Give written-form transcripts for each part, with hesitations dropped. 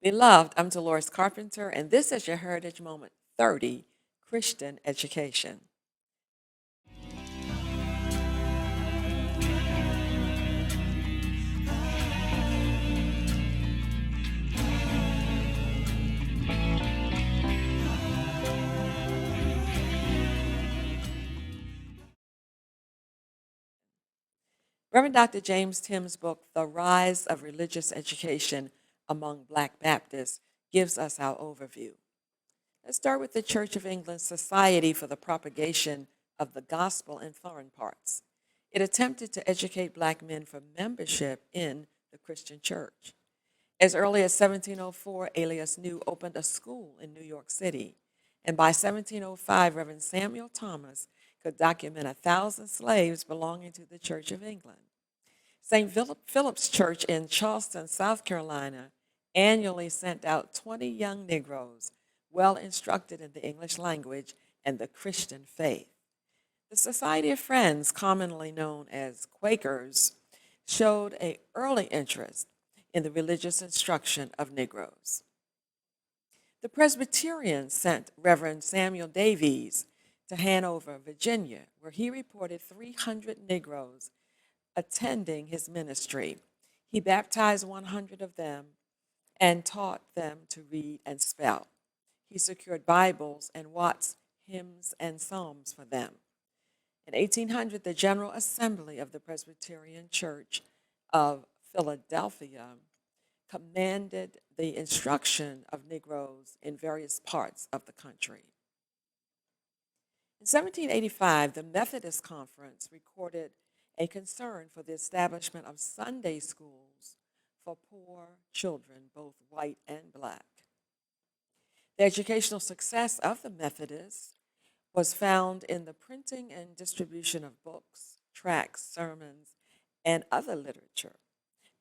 Beloved, I'm Dolores Carpenter, and this is your Heritage Moment 30 Christian Education. Reverend Dr. James Tim's book, The Rise of Religious Education Among Black Baptists, gives us our overview. Let's start with the Church of England Society for the Propagation of the Gospel in Foreign Parts. It attempted to educate black men for membership in the Christian church. As early as 1704, Elias New opened a school in New York City, and by 1705, Reverend Samuel Thomas could document 1,000 slaves belonging to the Church of England. St. Philip's Church in Charleston, South Carolina, annually sent out 20 young Negroes well instructed in the English language and the Christian faith. The Society of Friends, commonly known as Quakers, showed an early interest in the religious instruction of Negroes. The Presbyterians sent Reverend Samuel Davies to Hanover, Virginia, where he reported 300 Negroes attending his ministry. He baptized 100 of them and taught them to read and spell. He secured Bibles and Watts hymns and psalms for them. In 1800, the General Assembly of the Presbyterian Church of Philadelphia commanded the instruction of Negroes in various parts of the country. In 1785, the Methodist Conference recorded a concern for the establishment of Sunday schools for poor children, both white and black. The educational success of the Methodists was found in the printing and distribution of books, tracts, sermons, and other literature.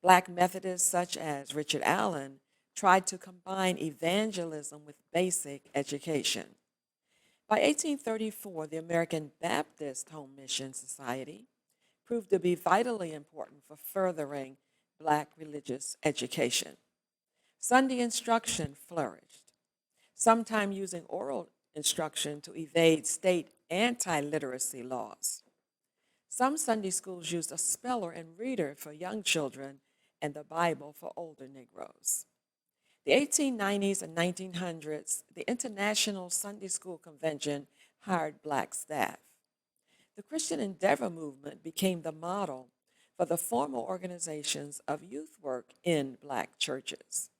Black Methodists, such as Richard Allen, tried to combine evangelism with basic education. By 1834, the American Baptist Home Mission Society proved to be vitally important for furthering black religious education. Sunday instruction flourished, sometimes using oral instruction to evade state anti-literacy laws. Some Sunday schools used a speller and reader for young children and the Bible for older Negroes. The 1890s and 1900s, the International Sunday School Convention hired black staff. The Christian Endeavor movement became the model for the formal organizations of youth work in black churches.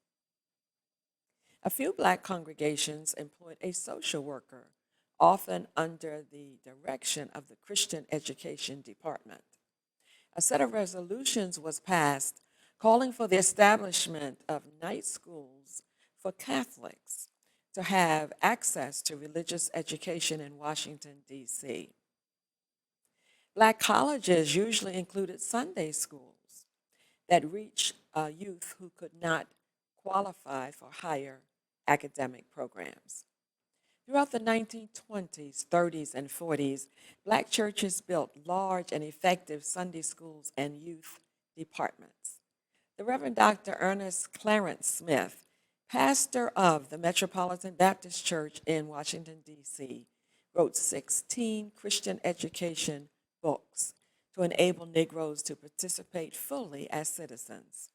A few black congregations employed a social worker, often under the direction of the Christian Education Department. A set of resolutions was passed calling for the establishment of night schools for Catholics to have access to religious education in Washington, D.C. Black colleges usually included Sunday schools that reached youth who could not qualify for higher academic programs. Throughout the 1920s, 30s, and 40s, black churches built large and effective Sunday schools and youth departments. The Reverend Dr. Ernest Clarence Smith, pastor of the Metropolitan Baptist Church in Washington, D.C., wrote 16 Christian education books to enable Negroes to participate fully as citizens.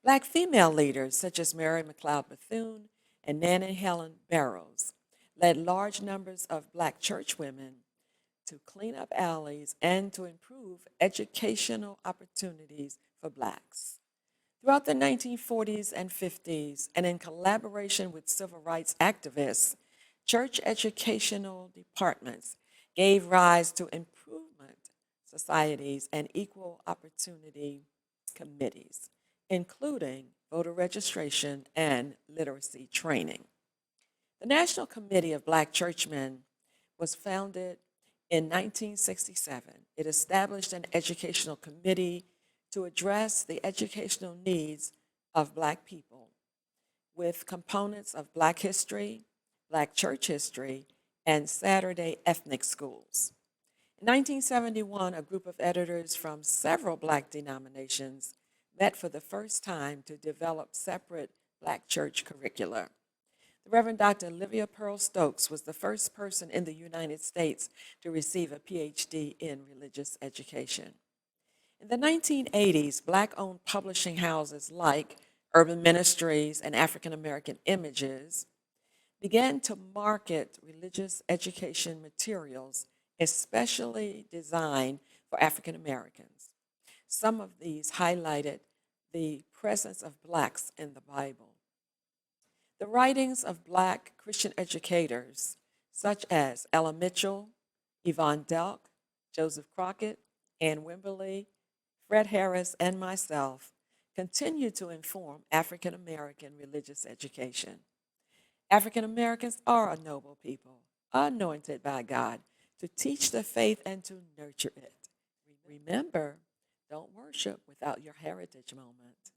Black female leaders, such as Mary McLeod Bethune and Nannie Helen Barrows, led large numbers of black church women to clean up alleys and to improve educational opportunities for blacks. Throughout the 1940s and 50s, and in collaboration with civil rights activists, church educational departments gave rise to improvement societies and equal opportunity committees, including voter registration and literacy training. The National Committee of Black Churchmen was founded in 1967. It established an educational committee to address the educational needs of Black people with components of Black history, Black church history, and Saturday ethnic schools. In 1971, a group of editors from several Black denominations met for the first time to develop separate Black church curricula. The Reverend Dr. Olivia Pearl Stokes was the first person in the United States to receive a PhD in religious education. In the 1980s, Black-owned publishing houses like Urban Ministries and African American Images began to market religious education materials especially designed for African Americans. Some of these highlighted the presence of Blacks in the Bible. The writings of Black Christian educators, such as Ella Mitchell, Yvonne Delk, Joseph Crockett, Ann Wimberly, Fred Harris, and myself, continue to inform African American religious education. African Americans are a noble people, anointed by God to teach the faith and to nurture it. Remember, don't worship without your heritage moment.